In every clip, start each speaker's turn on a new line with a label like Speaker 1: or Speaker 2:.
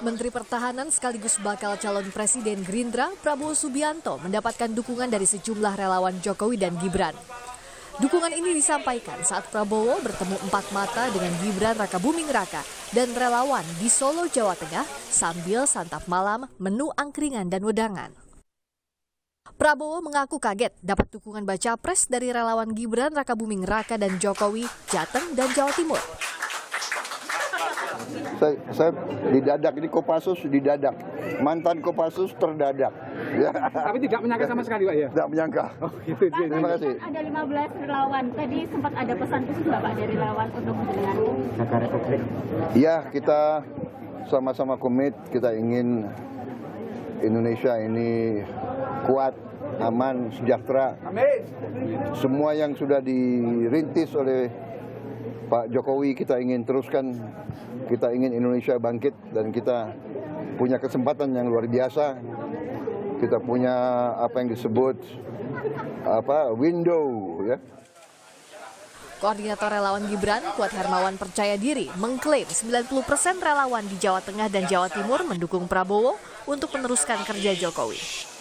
Speaker 1: Menteri Pertahanan sekaligus bakal calon Presiden Gerindra Prabowo Subianto mendapatkan dukungan dari sejumlah relawan Jokowi dan Gibran. Dukungan ini disampaikan saat Prabowo bertemu empat mata dengan Gibran Rakabuming Raka dan relawan di Solo, Jawa Tengah sambil santap malam, menu angkringan dan wedangan. Prabowo mengaku kaget dapat dukungan baca pres dari relawan Gibran Rakabuming Raka dan Jokowi, Jateng dan Jawa Timur.
Speaker 2: Saya didadak, ini Kopassus didadak, mantan Kopassus terdadak. Ya.
Speaker 3: Tapi tidak menyangka sama sekali, Pak, ya?
Speaker 2: Tidak menyangka.
Speaker 3: Oh, gitu.
Speaker 4: Pak,
Speaker 2: terima kasih.
Speaker 4: Ada 15 relawan, tadi sempat ada pesan khusus nggak Pak dari relawan untuk mendengar?
Speaker 2: Ya, kita sama-sama komit, kita ingin Indonesia ini kuat, aman, sejahtera. Amin. Semua yang sudah dirintis oleh Pak Jokowi kita ingin teruskan, kita ingin Indonesia bangkit dan kita punya kesempatan yang luar biasa. Kita punya apa yang disebut window, ya.
Speaker 1: Koordinator relawan Gibran, Kuat Hermawan percaya diri, mengklaim 90% relawan di Jawa Tengah dan Jawa Timur mendukung Prabowo untuk meneruskan kerja Jokowi.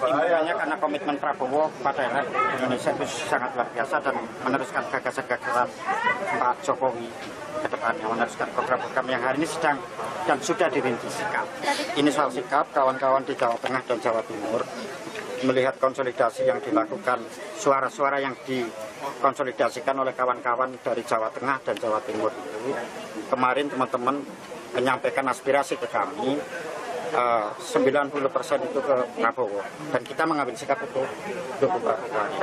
Speaker 5: Intinya karena komitmen Prabowo pada Indonesia itu sangat luar biasa dan meneruskan gagasan-gagasan Pak Jokowi ke depannya, meneruskan program-program yang hari ini sedang dan sudah dirintis sikap. Ini soal sikap kawan-kawan di Jawa Tengah dan Jawa Timur melihat konsolidasi yang dilakukan, suara-suara yang dikonsolidasikan oleh kawan-kawan dari Jawa Tengah dan Jawa Timur itu. Kemarin teman-teman menyampaikan aspirasi ke kami, 90% itu ke Prabowo dan kita mengambil sikap itu dukung Prabowo.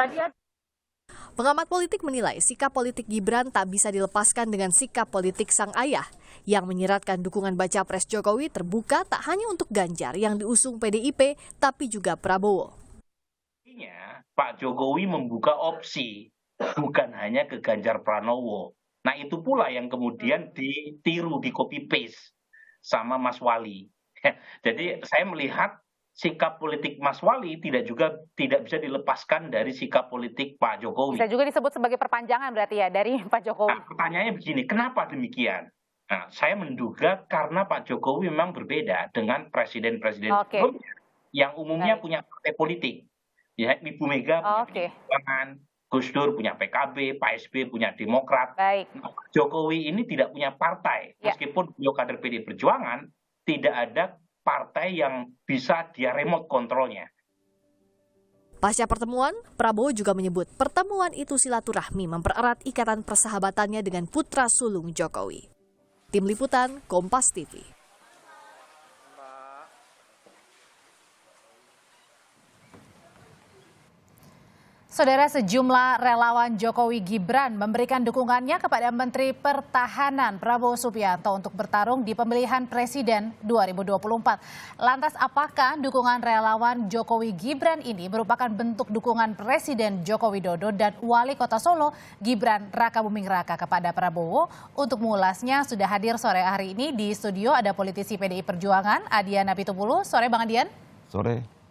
Speaker 1: Pengamat politik menilai sikap politik Gibran tak bisa dilepaskan dengan sikap politik sang ayah yang menyiratkan dukungan baca pres Jokowi terbuka tak hanya untuk Ganjar yang diusung PDIP tapi juga Prabowo.
Speaker 6: Pak Jokowi membuka opsi bukan hanya ke Ganjar Pranowo. Nah itu pula yang kemudian ditiru, di copy paste sama Mas Wali. Jadi saya melihat sikap politik Mas Wali tidak bisa dilepaskan dari sikap politik Pak Jokowi.
Speaker 7: Bisa juga disebut sebagai perpanjangan berarti ya dari Pak Jokowi.
Speaker 6: Nah, pertanyaannya begini, kenapa demikian? Nah, saya menduga karena Pak Jokowi memang berbeda dengan presiden-presiden sebelumnya yang umumnya punya partai politik. Ya, Ibu Mega punya Perjuangan, Gus Dur punya PKB, Pak SBY punya Demokrat. Nah, Pak Jokowi ini tidak punya partai, meskipun beliau kader PD Perjuangan. Tidak ada partai yang bisa dia remote kontrolnya.
Speaker 1: Pasca pertemuan, Prabowo juga menyebut pertemuan itu silaturahmi mempererat ikatan persahabatannya dengan putra sulung Jokowi. Tim Liputan, Kompas TV.
Speaker 7: Saudara, sejumlah relawan Jokowi Gibran memberikan dukungannya kepada Menteri Pertahanan Prabowo Subianto untuk bertarung di pemilihan Presiden 2024. Lantas apakah dukungan relawan Jokowi Gibran ini merupakan bentuk dukungan Presiden Joko Widodo dan Wali Kota Solo Gibran Rakabuming Raka kepada Prabowo? Untuk mengulasnya sudah hadir sore hari ini di studio ada politisi PDI Perjuangan Adian Apitupulu. Sore Bang Adian.
Speaker 2: Sore.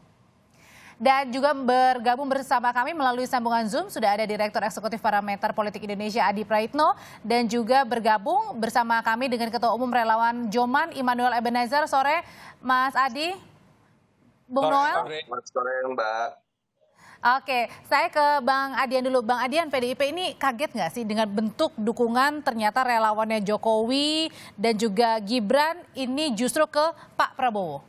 Speaker 7: Dan juga bergabung bersama kami melalui sambungan Zoom sudah ada Direktur Eksekutif Parameter Politik Indonesia Adi Praitno dan juga bergabung bersama kami dengan Ketua Umum Relawan Joman Immanuel Ebenezer. Sore Mas Adi, Bung Noel.
Speaker 8: Sore Mbak.
Speaker 7: Oke, saya ke Bang Adian dulu. Bang Adian, PDIP ini kaget nggak sih dengan bentuk dukungan ternyata relawannya Jokowi dan juga Gibran ini justru ke Pak Prabowo?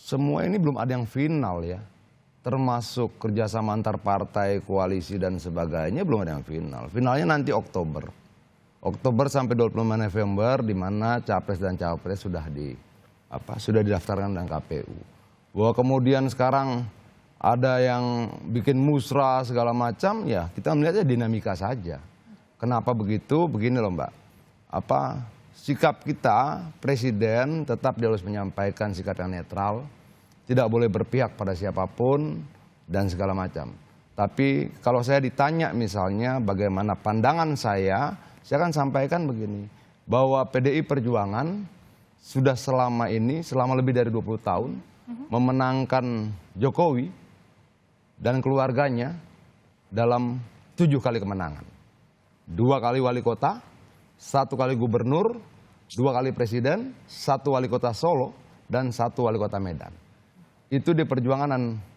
Speaker 9: Semua ini belum ada yang final ya, termasuk kerjasama antar partai, koalisi dan sebagainya belum ada yang final. Finalnya nanti Oktober sampai 25 November di mana capres dan cawapres sudah didaftarkan dengan KPU. Bahwa kemudian sekarang ada yang bikin musrah segala macam, ya kita melihatnya dinamika saja. Kenapa begitu? Begini loh Mbak, sikap kita presiden tetap dia harus menyampaikan sikap yang netral. Tidak boleh berpihak pada siapapun dan segala macam. Tapi kalau saya ditanya misalnya bagaimana pandangan saya akan sampaikan begini. Bahwa PDI Perjuangan sudah selama lebih dari 20 tahun memenangkan Jokowi dan keluarganya dalam 7 kali kemenangan. 2 kali wali kota, 1 kali gubernur, 2 kali presiden, 1 wali kota Solo, dan 1 wali kota Medan. Itu diperjuangkan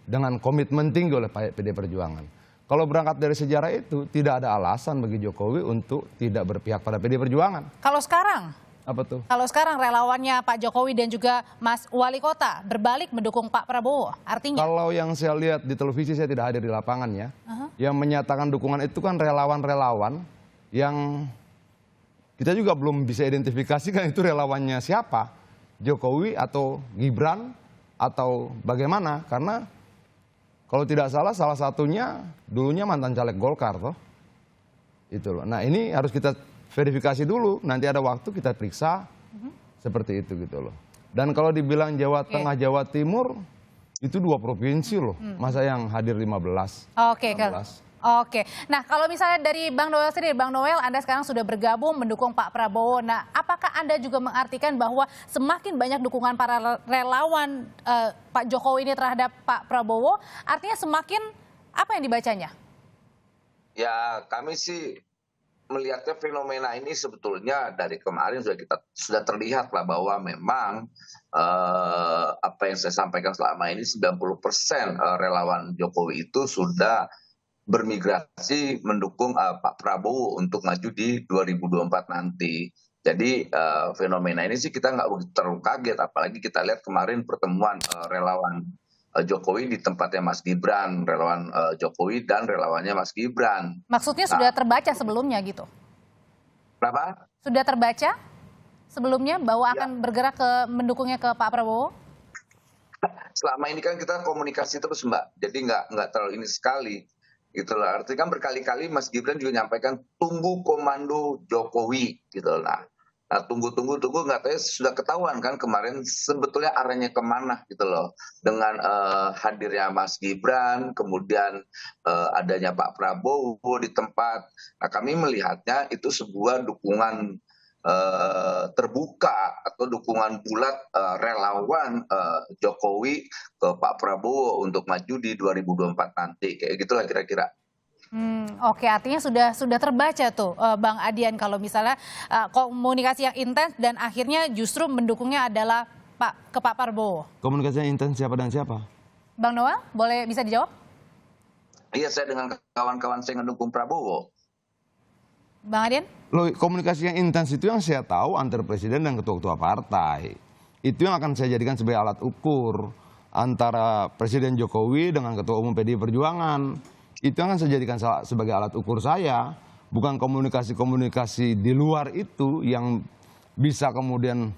Speaker 9: dengan komitmen tinggi oleh PD Perjuangan. Kalau berangkat dari sejarah itu, tidak ada alasan bagi Jokowi untuk tidak berpihak pada PD Perjuangan.
Speaker 7: Kalau sekarang?
Speaker 9: Apa tuh?
Speaker 7: Kalau sekarang relawannya Pak Jokowi dan juga Mas Wali Kota berbalik mendukung Pak Prabowo, artinya?
Speaker 9: Kalau yang saya lihat di televisi, saya tidak hadir di lapangan ya. Yang menyatakan dukungan itu kan relawan-relawan yang kita juga belum bisa identifikasikan itu relawannya siapa. Jokowi atau Gibran atau bagaimana. Karena kalau tidak salah satunya dulunya mantan caleg Golkar toh. Itu loh. Nah ini harus kita verifikasi dulu. Nanti ada waktu kita periksa seperti itu gitu loh. Dan kalau dibilang Jawa Tengah, Jawa Timur itu 2 provinsi loh. Masa yang hadir 15.
Speaker 7: Oke. Oke, nah kalau misalnya dari Bang Noel sendiri, Bang Noel Anda sekarang sudah bergabung mendukung Pak Prabowo. Nah apakah Anda juga mengartikan bahwa semakin banyak dukungan para relawan Pak Jokowi ini terhadap Pak Prabowo, artinya semakin apa yang dibacanya?
Speaker 8: Ya kami sih melihatnya fenomena ini sebetulnya dari kemarin sudah terlihat lah bahwa memang apa yang saya sampaikan selama ini 90% relawan Jokowi itu sudah bermigrasi mendukung Pak Prabowo untuk maju di 2024 nanti. Jadi fenomena ini sih kita nggak begitu terlalu kaget, apalagi kita lihat kemarin pertemuan relawan Jokowi di tempatnya Mas Gibran, relawan Jokowi dan relawannya Mas Gibran.
Speaker 7: Maksudnya sudah terbaca sebelumnya gitu?
Speaker 8: Kenapa?
Speaker 7: Sudah terbaca sebelumnya bahwa akan bergerak mendukungnya ke Pak Prabowo?
Speaker 8: Selama ini kan kita komunikasi terus Mbak, jadi nggak terlalu ini sekali. Gitu loh. Artinya kan berkali-kali Mas Gibran juga nyampaikan tunggu komando Jokowi gitu lah. Nah tunggu nggak tahu sudah ketahuan kan kemarin sebetulnya arahnya kemana gitu loh. Dengan hadirnya Mas Gibran, kemudian adanya Pak Prabowo di tempat. Nah kami melihatnya itu sebuah dukungan terbuka atau dukungan bulat relawan Jokowi ke Pak Prabowo untuk maju di 2024 nanti, kayak gitulah kira-kira.
Speaker 7: Oke, artinya sudah terbaca tuh Bang Adian kalau misalnya komunikasi yang intens dan akhirnya justru mendukungnya adalah ke Pak Prabowo.
Speaker 9: Komunikasi yang intens siapa dan siapa?
Speaker 7: Bang Noel, bisa dijawab?
Speaker 8: Iya, saya dengan kawan-kawan saya mendukung Prabowo.
Speaker 7: Bang Adian?
Speaker 9: Loh, komunikasi yang intens itu yang saya tahu antar presiden dan ketua-ketua partai. Itu yang akan saya jadikan sebagai alat ukur antara Presiden Jokowi dengan Ketua Umum PDI Perjuangan. Itu yang akan saya jadikan sebagai alat ukur saya. Bukan komunikasi-komunikasi di luar itu yang bisa kemudian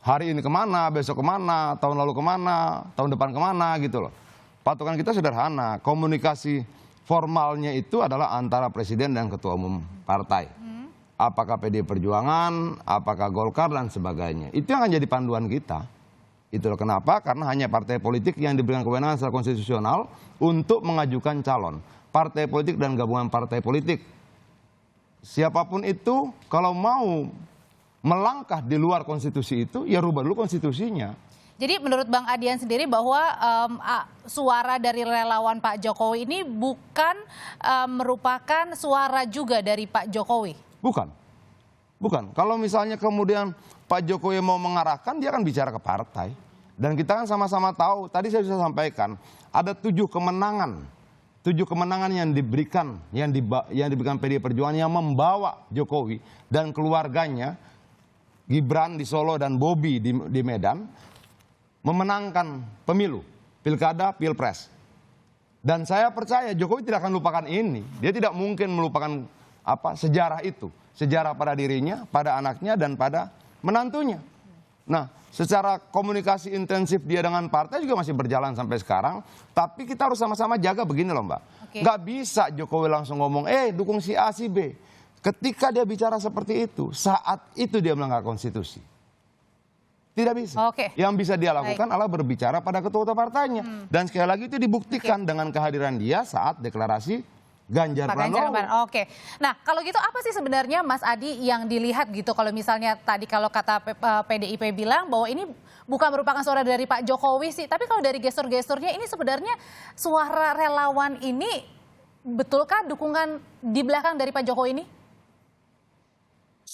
Speaker 9: hari ini kemana, besok kemana, tahun lalu kemana, tahun depan kemana gitu loh. Patokan kita sederhana, komunikasi formalnya itu adalah antara presiden dan ketua umum partai. Apakah PDI Perjuangan, apakah Golkar dan sebagainya. Itu yang akan jadi panduan kita. Itulah kenapa, karena hanya partai politik yang diberikan kewenangan secara konstitusional untuk mengajukan calon. Partai politik dan gabungan partai politik. Siapapun itu kalau mau melangkah di luar konstitusi itu, ya rubah dulu konstitusinya.
Speaker 7: Jadi menurut Bang Adian sendiri bahwa suara dari relawan Pak Jokowi ini bukan merupakan suara juga dari Pak Jokowi?
Speaker 9: Bukan. Kalau misalnya kemudian Pak Jokowi mau mengarahkan, dia akan bicara ke partai. Dan kita kan sama-sama tahu, tadi saya sudah sampaikan, ada 7 kemenangan. 7 kemenangan yang diberikan PDI Perjuangan yang membawa Jokowi dan keluarganya, Gibran di Solo dan Bobi di Medan, memenangkan pemilu, pilkada, pilpres. Dan saya percaya Jokowi tidak akan lupakan ini. Dia tidak mungkin melupakan sejarah itu. Sejarah pada dirinya, pada anaknya, dan pada menantunya. Nah, secara komunikasi intensif dia dengan partai juga masih berjalan sampai sekarang. Tapi kita harus sama-sama jaga begini loh Mbak. Nggak bisa Jokowi langsung ngomong, dukung si A, si B. Ketika dia bicara seperti itu, saat itu dia melanggar konstitusi. Tidak bisa. Yang bisa dia lakukan adalah berbicara pada ketua-ketua partainya. Dan sekali lagi itu dibuktikan dengan kehadiran dia saat deklarasi Ganjar Pranowo.
Speaker 7: Oke. Nah, kalau gitu apa sih sebenarnya Mas Adi yang dilihat gitu kalau misalnya tadi kalau kata PDIP bilang bahwa ini bukan merupakan suara dari Pak Jokowi sih, tapi kalau dari gestur-gesturnya ini sebenarnya suara relawan ini betulkah dukungan di belakang dari Pak Jokowi ini?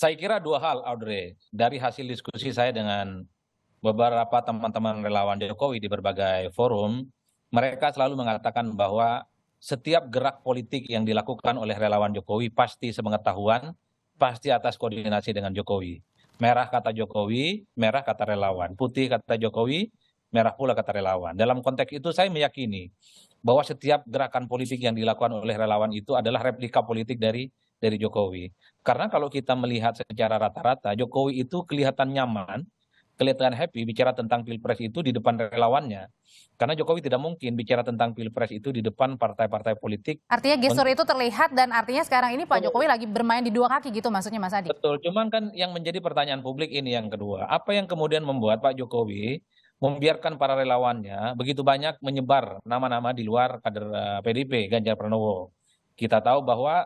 Speaker 10: Saya kira dua hal, Audrey. Dari hasil diskusi saya dengan beberapa teman-teman relawan Jokowi di berbagai forum, mereka selalu mengatakan bahwa setiap gerak politik yang dilakukan oleh relawan Jokowi pasti sepengetahuan, pasti atas koordinasi dengan Jokowi. Merah kata Jokowi, merah kata relawan. Putih kata Jokowi, merah pula kata relawan. Dalam konteks itu saya meyakini bahwa setiap gerakan politik yang dilakukan oleh relawan itu adalah replika politik dari Jokowi. Karena kalau kita melihat secara rata-rata, Jokowi itu kelihatan nyaman, kelihatan happy bicara tentang Pilpres itu di depan relawannya. Karena Jokowi tidak mungkin bicara tentang Pilpres itu di depan partai-partai politik.
Speaker 7: Artinya gestur itu terlihat dan artinya sekarang ini Pak Jokowi lagi bermain di dua kaki gitu maksudnya Mas Adi?
Speaker 10: Betul, cuman kan yang menjadi pertanyaan publik ini yang kedua. Apa yang kemudian membuat Pak Jokowi membiarkan para relawannya begitu banyak menyebar nama-nama di luar kader PDIP, Ganjar Pranowo. Kita tahu bahwa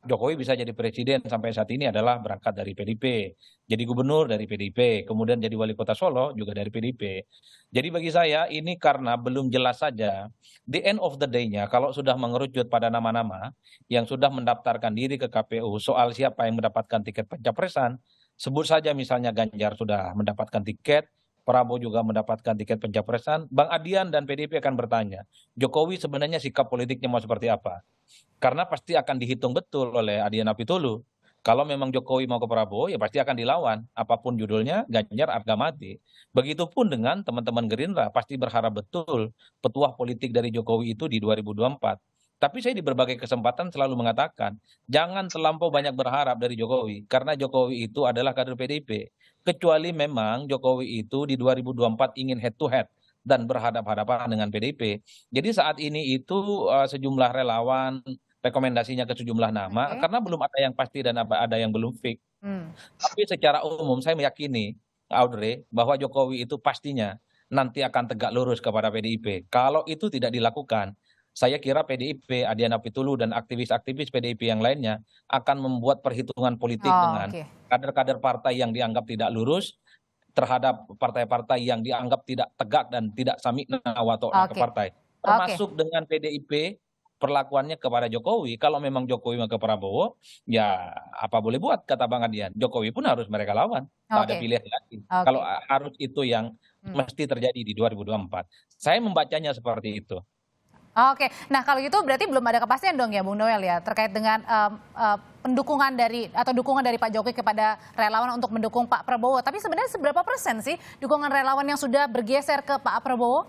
Speaker 10: Jokowi bisa jadi presiden sampai saat ini adalah berangkat dari PDIP, jadi gubernur dari PDIP, kemudian jadi wali kota Solo juga dari PDIP. Jadi bagi saya ini karena belum jelas saja, the end of the day-nya kalau sudah mengerucut pada nama-nama yang sudah mendaftarkan diri ke KPU soal siapa yang mendapatkan tiket pencapresan, sebut saja misalnya Ganjar sudah mendapatkan tiket, Prabowo juga mendapatkan tiket pencapresan, Bang Adian dan PDIP akan bertanya, Jokowi sebenarnya sikap politiknya mau seperti apa? Karena pasti akan dihitung betul oleh Adian Apitulu. Kalau memang Jokowi mau ke Prabowo, ya pasti akan dilawan. Apapun judulnya, Ganjar harga mati. Begitupun dengan teman-teman Gerindra, pasti berharap betul petuah politik dari Jokowi itu di 2024. Tapi saya di berbagai kesempatan selalu mengatakan, jangan terlampau banyak berharap dari Jokowi. Karena Jokowi itu adalah kader PDIP. Kecuali memang Jokowi itu di 2024 ingin head to head dan berhadapan-hadapan dengan PDIP. Jadi saat ini itu sejumlah relawan rekomendasinya ke sejumlah nama karena belum ada yang pasti dan ada yang belum fix. Tapi secara umum saya meyakini, Audrey, bahwa Jokowi itu pastinya nanti akan tegak lurus kepada PDIP. Kalau itu tidak dilakukan, saya kira PDIP, Adian Apitulu dan aktivis-aktivis PDIP yang lainnya akan membuat perhitungan politik dengan kader-kader partai yang dianggap tidak lurus terhadap partai-partai yang dianggap tidak tegak dan tidak samikna watokna ke partai. Termasuk dengan PDIP perlakuannya kepada Jokowi. Kalau memang Jokowi mau ke Prabowo, ya apa boleh buat kata Bang Adian. Jokowi pun harus mereka lawan. Tak ada pilihan lagi. Kalau harus itu yang mesti terjadi di 2024. Saya membacanya seperti itu.
Speaker 7: Oke, nah kalau gitu berarti belum ada kepastian dong ya Bung Noel ya terkait dengan pendukungan dari atau dukungan dari Pak Jokowi kepada relawan untuk mendukung Pak Prabowo. Tapi sebenarnya seberapa persen sih dukungan relawan yang sudah bergeser ke Pak Prabowo?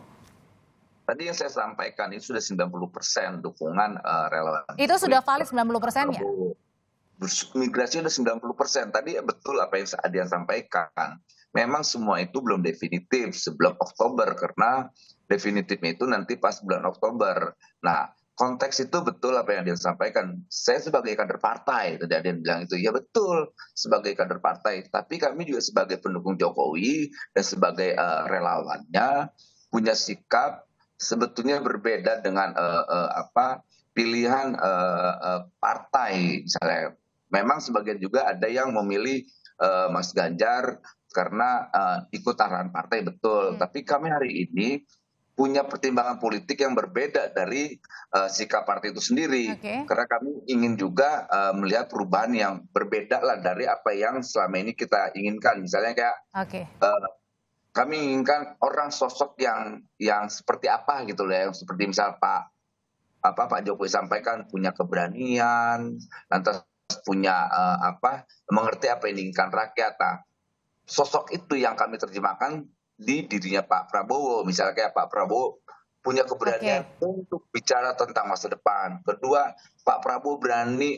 Speaker 8: Tadi yang saya sampaikan itu sudah 90% dukungan relawan.
Speaker 7: Itu sudah valid 90%-nya?
Speaker 8: Migrasi sudah 90%. Tadi betul apa yang Adian sampaikan. Memang semua itu belum definitif sebelum Oktober karena definitifnya itu nanti pas bulan Oktober. Nah, konteks itu betul apa yang dia sampaikan. Saya sebagai kader partai, tadi Adian bilang itu, ya betul sebagai kader partai. Tapi kami juga sebagai pendukung Jokowi dan sebagai relawannya punya sikap sebetulnya berbeda dengan pilihan partai. Misalnya, memang sebagian juga ada yang memilih Mas Ganjar karena ikut arahan partai betul. Tapi kami hari ini punya pertimbangan politik yang berbeda dari sikap partai itu sendiri. Karena kami ingin juga melihat perubahan yang berbeda lah dari apa yang selama ini kita inginkan. Misalnya kayak kami inginkan orang sosok yang seperti apa gitu loh, yang seperti misal Pak Jokowi sampaikan punya keberanian, lantas punya mengerti apa yang diinginkan rakyat. Nah, sosok itu yang kami terjemahkan di dirinya Pak Prabowo. Misalnya kayak Pak Prabowo punya keberanian untuk bicara tentang masa depan. Kedua, Pak Prabowo berani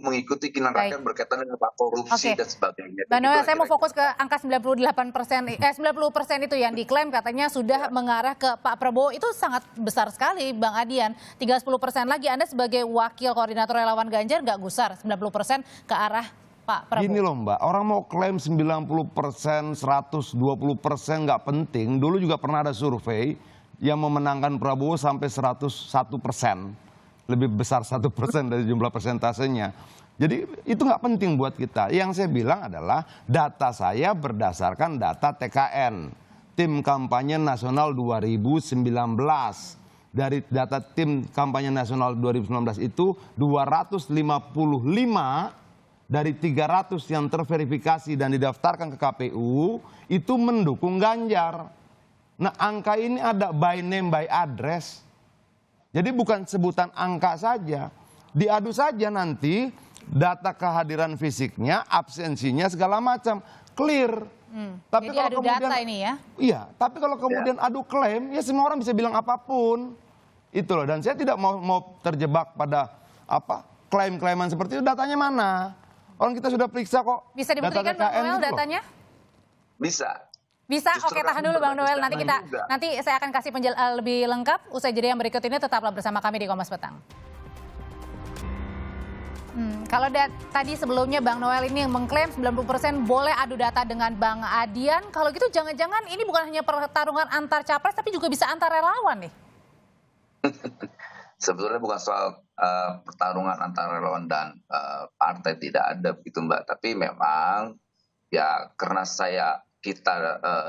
Speaker 8: mengikuti keinginan rakyat berkaitan dengan korupsi dan sebagainya.
Speaker 7: Bang Noel, saya mau fokus ke angka 98%, 90% itu yang diklaim katanya sudah mengarah ke Pak Prabowo. Itu sangat besar sekali, Bang Adian. Tinggal 10% lagi. Anda sebagai wakil koordinator relawan Ganjar nggak gusar 90% ke arah Pak Prabowo?
Speaker 9: Gini loh Mbak, orang mau klaim 90%, 120% nggak penting. Dulu juga pernah ada survei yang memenangkan Prabowo sampai 101%. Lebih besar 1% dari jumlah persentasenya. Jadi itu nggak penting buat kita. Yang saya bilang adalah data saya berdasarkan data TKN. Tim Kampanye Nasional 2019. Dari data tim kampanye nasional 2019 itu 255 dari 300 yang terverifikasi dan didaftarkan ke KPU itu mendukung Ganjar. Nah, angka ini ada by name by address. Jadi bukan sebutan angka saja. Diadu saja nanti data kehadiran fisiknya, absensinya segala macam, clear. Tapi
Speaker 7: jadi
Speaker 9: kalau
Speaker 7: adu
Speaker 9: kemudian
Speaker 7: data ini ya?
Speaker 9: Iya, tapi kalau kemudian adu klaim, ya semua orang bisa bilang apapun. Itu loh, dan saya tidak mau terjebak pada apa klaim-klaiman seperti itu. Datanya mana? Orang kita sudah periksa kok.
Speaker 7: Bisa dibuktikan Bang Noel datanya?
Speaker 8: Bisa.
Speaker 7: Bisa.
Speaker 8: Justru
Speaker 7: Oke, tahan dulu Bang Noel.
Speaker 8: juga.
Speaker 7: Nanti saya akan kasih lebih lengkap usai jeda yang berikut ini. Tetaplah bersama kami di Kompas Petang. Kalau tadi sebelumnya Bang Noel ini yang mengklaim 90% boleh adu data dengan Bang Adian. Kalau gitu jangan-jangan ini bukan hanya pertarungan antar capres tapi juga bisa antar relawan nih.
Speaker 8: Sebetulnya bukan soal pertarungan antara relawan dan partai, tidak ada begitu Mbak. Tapi memang ya karena kita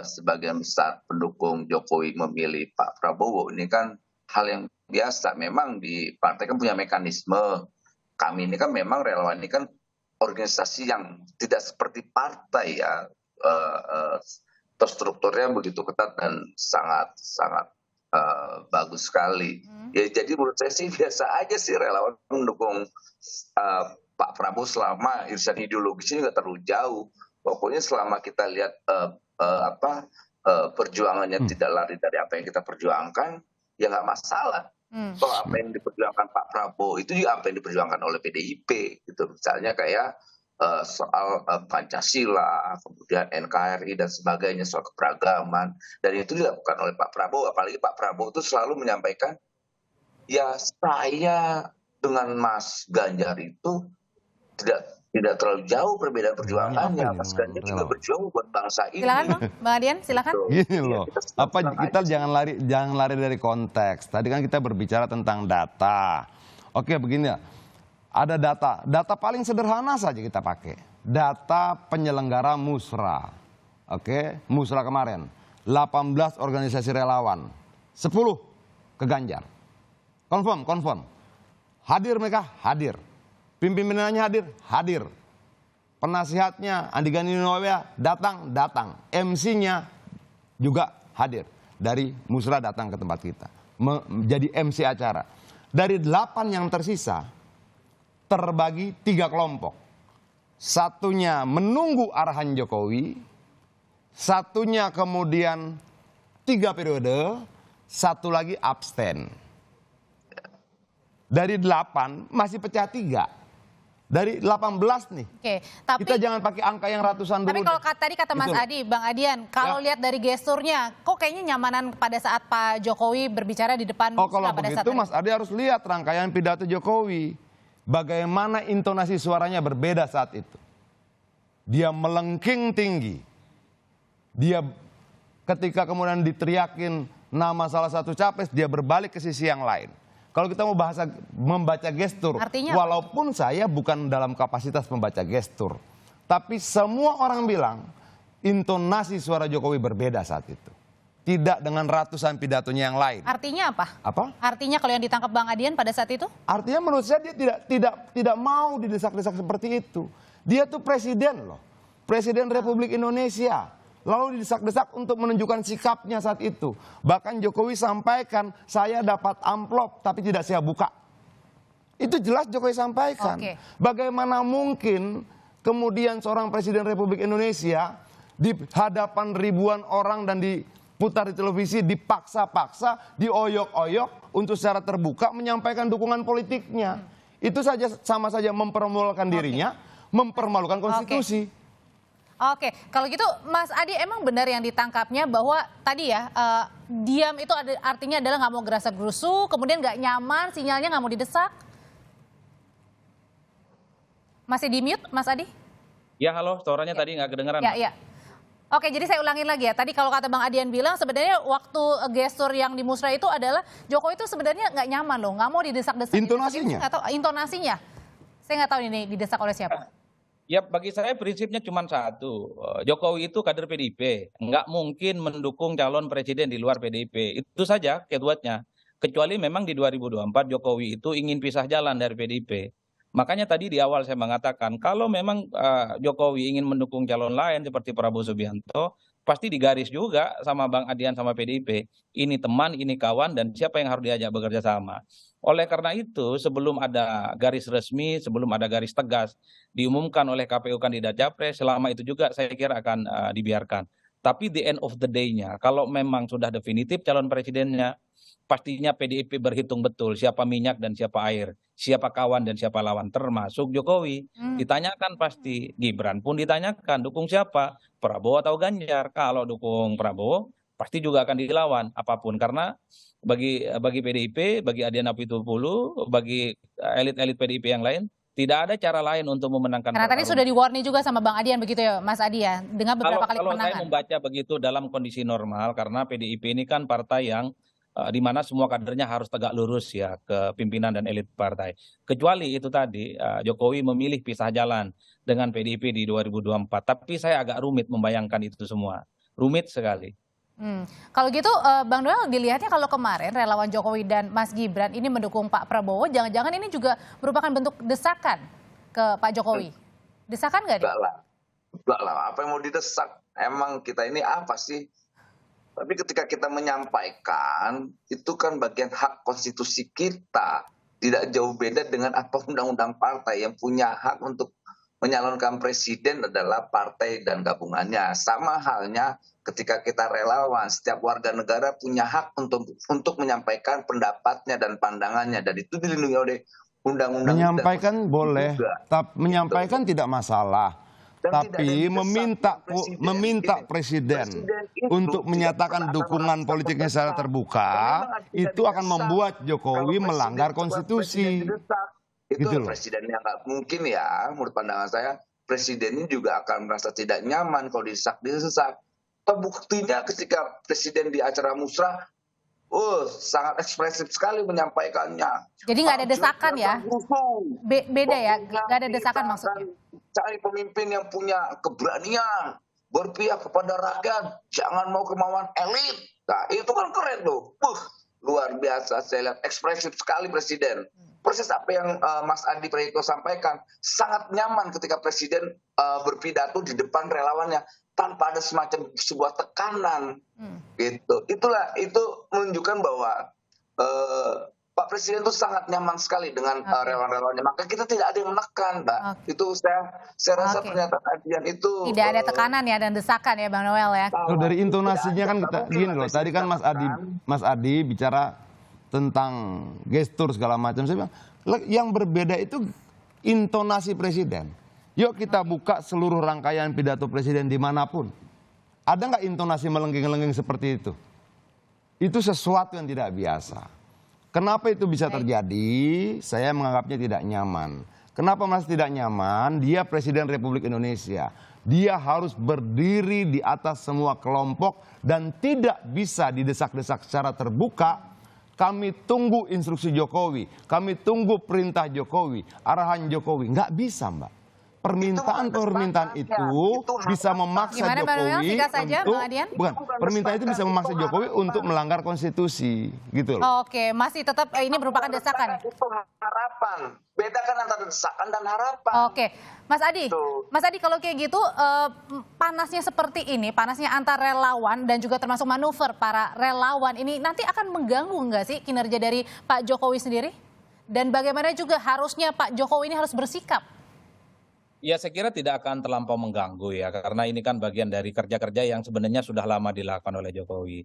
Speaker 8: sebagian besar pendukung Jokowi memilih Pak Prabowo, ini kan hal yang biasa. Memang di partai kan punya mekanisme. Kami ini kan memang relawan ini kan organisasi yang tidak seperti partai ya, terstrukturnya begitu ketat dan sangat bagus sekali. Ya jadi menurut saya sih biasa aja sih relawan mendukung Pak Prabowo selama irisan ideologisnya nggak terlalu jauh. Pokoknya selama kita lihat perjuangannya tidak lari dari apa yang kita perjuangkan, ya nggak masalah. Kalau apa yang diperjuangkan Pak Prabowo itu juga apa yang diperjuangkan oleh PDIP gitu. Misalnya kayak soal Pancasila, kemudian NKRI dan sebagainya, soal keberagaman, dan itu dilakukan oleh Pak Prabowo. Apalagi Pak Prabowo itu selalu menyampaikan, ya saya dengan Mas Ganjar itu tidak terlalu jauh perbedaan perjuangannya. Mas Ganjar juga berjuang buat bangsa ini.
Speaker 7: Silakan Bang Adian, silakan.
Speaker 9: Gini loh, kita jangan lari dari konteks. Tadi kan kita berbicara tentang data. Oke, begini ya. Ada data paling sederhana saja kita pakai. Data penyelenggara Musra. Oke, Musra kemarin. 18 organisasi relawan. 10 ke Ganjar. Confirm. Hadir mereka? Hadir. Pimpinannya hadir. Penasihatnya Andi Gani Noya datang. MC-nya juga hadir. Dari Musra datang ke tempat kita. Menjadi MC acara. Dari 8 yang tersisa, terbagi 3 kelompok. Satunya menunggu arahan Jokowi, satunya kemudian 3 periode, satu lagi abstain. Dari 8 masih pecah 3. Dari 18 nih.
Speaker 7: Oke, tapi
Speaker 9: kita jangan pakai angka yang ratusan dulu.
Speaker 7: Tapi kalau tadi kata Mas Adi, Bang Adian, kalau lihat dari gesturnya, kok kayaknya nyamanan pada saat Pak Jokowi berbicara di depan
Speaker 9: Musra
Speaker 7: pada
Speaker 9: begitu,
Speaker 7: saat
Speaker 9: Mas Adi harus lihat rangkaian pidato Jokowi. Bagaimana intonasi suaranya berbeda saat itu. Dia melengking tinggi. Dia ketika kemudian diteriakin nama salah satu capres, dia berbalik ke sisi yang lain. Kalau kita mau membaca gestur,
Speaker 7: artinya
Speaker 9: walaupun saya bukan dalam kapasitas membaca gestur, tapi semua orang bilang intonasi suara Jokowi berbeda saat itu. Tidak dengan ratusan pidatonya yang lain.
Speaker 7: Artinya apa?
Speaker 9: Apa?
Speaker 7: Artinya kalau yang ditangkap Bang Adian pada saat itu?
Speaker 9: Artinya menurut saya dia tidak mau didesak-desak seperti itu. Dia tuh presiden loh. Presiden Republik Indonesia. Lalu didesak-desak untuk menunjukkan sikapnya saat itu. Bahkan Jokowi sampaikan, saya dapat amplop tapi tidak saya buka. Itu jelas Jokowi sampaikan. Bagaimana mungkin kemudian seorang Presiden Republik Indonesia di hadapan ribuan orang dan diputar di televisi, dipaksa-paksa, dioyok-oyok untuk secara terbuka menyampaikan dukungan politiknya. Itu saja sama saja mempermalukan dirinya, mempermalukan konstitusi.
Speaker 7: Oke, kalau gitu Mas Adi emang benar yang ditangkapnya bahwa tadi ya diam itu artinya adalah nggak mau gerasa-gerusu, kemudian nggak nyaman, sinyalnya nggak mau didesak. Masih di mute, Mas Adi?
Speaker 10: Ya halo, suaranya tadi nggak kedengeran.
Speaker 7: Ya. Oke, jadi saya ulangin lagi ya. Tadi kalau kata Bang Adian bilang sebenarnya waktu gestur yang di Musra itu adalah Jokowi itu sebenarnya nggak nyaman loh, nggak mau didesak-desak.
Speaker 9: Intonasinya?
Speaker 7: Intonasinya. Saya nggak tahu ini didesak oleh siapa.
Speaker 10: Ya bagi saya prinsipnya cuma satu, Jokowi itu kader PDIP, nggak mungkin mendukung calon presiden di luar PDIP, itu saja keduanya. Kecuali memang di 2024 Jokowi itu ingin pisah jalan dari PDIP. Makanya tadi di awal saya mengatakan kalau memang Jokowi ingin mendukung calon lain seperti Prabowo Subianto, pasti digaris juga sama Bang Adian sama PDIP. Ini teman, ini kawan, dan siapa yang harus diajak bekerja sama. Oleh karena itu, sebelum ada garis resmi, sebelum ada garis tegas diumumkan oleh KPU kandidat Capres, selama itu juga saya kira akan dibiarkan. Tapi the end of the day-nya, kalau memang sudah definitif calon presidennya, pastinya PDIP berhitung betul siapa minyak dan siapa air, siapa kawan dan siapa lawan, termasuk Jokowi. Ditanyakan pasti, Gibran pun ditanyakan, dukung siapa? Prabowo atau Ganjar? Kalau dukung Prabowo, pasti juga akan dilawan apapun. Karena bagi PDIP, bagi Adian Apitupulu, bagi elit-elit PDIP yang lain, tidak ada cara lain untuk memenangkan
Speaker 7: Karena tadi
Speaker 10: pertarungan.
Speaker 7: sudah di-warning juga sama Bang Adian begitu ya Mas Adi ya, dengan beberapa kali
Speaker 10: Kalau saya
Speaker 7: kemenangan.
Speaker 10: membaca begitu dalam kondisi normal, karena PDIP ini kan partai yang di mana semua kadernya harus tegak lurus ya ke pimpinan dan elit partai. Kecuali itu tadi Jokowi memilih pisah jalan dengan PDIP di 2024. Tapi saya agak rumit membayangkan itu semua. Rumit sekali.
Speaker 7: Kalau gitu Bang Noel dilihatnya kalau kemarin relawan Jokowi dan Mas Gibran ini mendukung Pak Prabowo, jangan-jangan ini juga merupakan bentuk desakan ke Pak Jokowi. Desakan nggak nih?
Speaker 8: Enggak lah, apa yang mau didesak? Emang kita ini apa sih? Tapi ketika kita menyampaikan, itu kan bagian hak konstitusi kita. Tidak jauh beda dengan apa undang-undang partai. Yang punya hak untuk menyalonkan presiden adalah partai dan gabungannya. Sama halnya ketika kita relawan, setiap warga negara punya hak untuk menyampaikan pendapatnya dan pandangannya. Dan itu dilindungi oleh undang-undang.
Speaker 9: Menyampaikan boleh, tapi menyampaikan tidak masalah. Tapi meminta presiden untuk menyatakan dukungan politiknya secara terbuka, itu akan membuat Jokowi melanggar konstitusi.
Speaker 8: Itu
Speaker 9: Gitu loh.
Speaker 8: presiden yang nggak mungkin ya, menurut pandangan saya, presiden ini juga akan merasa tidak nyaman kalau didesak. Buktinya ketika presiden di acara musrah, sangat ekspresif sekali menyampaikannya.
Speaker 7: Jadi nggak ada desakan ya? Beda ya, nggak ada desakan maksudnya.
Speaker 8: Cari pemimpin yang punya keberanian, berpihak kepada rakyat, jangan mau kemauan elit. Nah, itu kan keren tuh. Luar biasa, saya lihat ekspresif sekali presiden. Persis apa yang Mas Adi Praetno sampaikan, sangat nyaman ketika presiden berpidato di depan relawannya tanpa ada semacam sebuah tekanan. Gitu. Itu menunjukkan bahwa Pak Presiden itu sangat nyaman sekali dengan relawan-relawannya. Maka kita tidak ada yang menekan, Mbak. Itu saya rasa pernyataan Adian itu
Speaker 7: tidak ada tekanan ya dan desakan ya Bang Noel ya.
Speaker 9: Kalau dari intonasinya kan kita gini loh. Tadi kan Mas Adi bicara tentang gestur segala macam. Saya bilang yang berbeda itu intonasi presiden. Yuk kita buka seluruh rangkaian pidato presiden dimanapun. Ada nggak intonasi melenggeng-lenggeng seperti itu? Itu sesuatu yang tidak biasa. Kenapa itu bisa terjadi? Saya menganggapnya tidak nyaman. Kenapa masih tidak nyaman? Dia Presiden Republik Indonesia. Dia harus berdiri di atas semua kelompok dan tidak bisa didesak-desak secara terbuka. Kami tunggu instruksi Jokowi, kami tunggu perintah Jokowi, arahan Jokowi. Nggak bisa, Mbak. Permintaan itu bisa memaksa Jokowi permintaan itu bisa memaksa Jokowi untuk melanggar konstitusi, gitu loh.
Speaker 7: Oke, masih tetap ini merupakan desakan.
Speaker 8: Itu harapan. Bedakan antara desakan dan harapan.
Speaker 7: Oke, Mas Adi kalau kayak gitu panasnya seperti ini, panasnya antar relawan dan juga termasuk manuver para relawan ini nanti akan mengganggu nggak sih kinerja dari Pak Jokowi sendiri? Dan bagaimana juga harusnya Pak Jokowi ini harus bersikap?
Speaker 10: Ya saya kira tidak akan terlampau mengganggu ya, karena ini kan bagian dari kerja-kerja yang sebenarnya sudah lama dilakukan oleh Jokowi.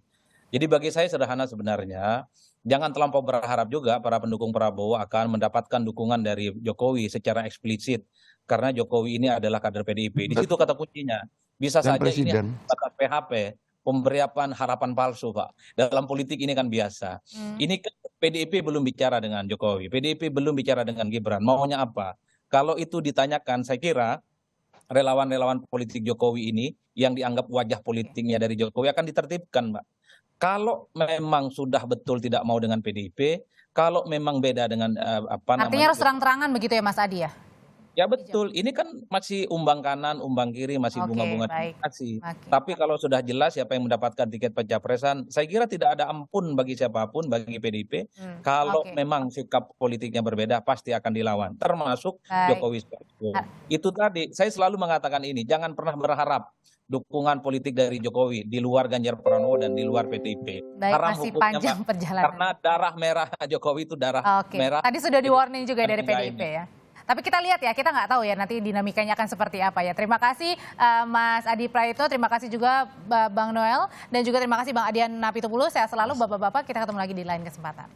Speaker 10: Jadi bagi saya sederhana sebenarnya, jangan terlampau berharap juga para pendukung Prabowo akan mendapatkan dukungan dari Jokowi secara eksplisit. Karena Jokowi ini adalah kader PDIP. Di situ kata kuncinya. Bisa saja ini kata PHP, pemberian harapan palsu Pak. Dalam politik ini kan biasa. Ini kan PDIP belum bicara dengan Jokowi, PDIP belum bicara dengan Gibran, maunya apa? Kalau itu ditanyakan, saya kira relawan-relawan politik Jokowi ini yang dianggap wajah politiknya dari Jokowi akan ditertibkan, Mbak. Kalau memang sudah betul tidak mau dengan PDIP, kalau memang beda dengan
Speaker 7: Artinya harus terang-terangan begitu ya Mas Adi ya?
Speaker 10: Ya betul, ini kan masih umbang kanan, umbang kiri, masih
Speaker 7: Oke,
Speaker 10: bunga-bunga
Speaker 7: baik.
Speaker 10: demokrasi.
Speaker 7: Oke.
Speaker 10: Tapi kalau sudah jelas siapa yang mendapatkan tiket pencapresan, saya kira tidak ada ampun bagi siapapun, bagi PDIP. Kalau
Speaker 7: Oke.
Speaker 10: memang sikap politiknya berbeda, pasti akan dilawan, termasuk
Speaker 7: Baik.
Speaker 10: Jokowi. Itu tadi, saya selalu mengatakan ini, jangan pernah berharap dukungan politik dari Jokowi di luar Ganjar Pranowo dan di luar PDIP.
Speaker 7: Baik,
Speaker 10: Haram
Speaker 7: masih
Speaker 10: hukumnya,
Speaker 7: panjang
Speaker 10: Pak.
Speaker 7: perjalanan.
Speaker 10: Karena darah merah Jokowi itu darah
Speaker 7: Oke,
Speaker 10: merah.
Speaker 7: tadi sudah di warning juga dari
Speaker 10: Ini.
Speaker 7: PDIP ya. Tapi kita lihat ya, kita nggak tahu ya nanti dinamikanya akan seperti apa ya. Terima kasih Mas Adi Praetno, terima kasih juga Bang Noel, dan juga terima kasih Bang Adian Napitupulu. Sehat selalu Bapak-Bapak, kita ketemu lagi di lain kesempatan.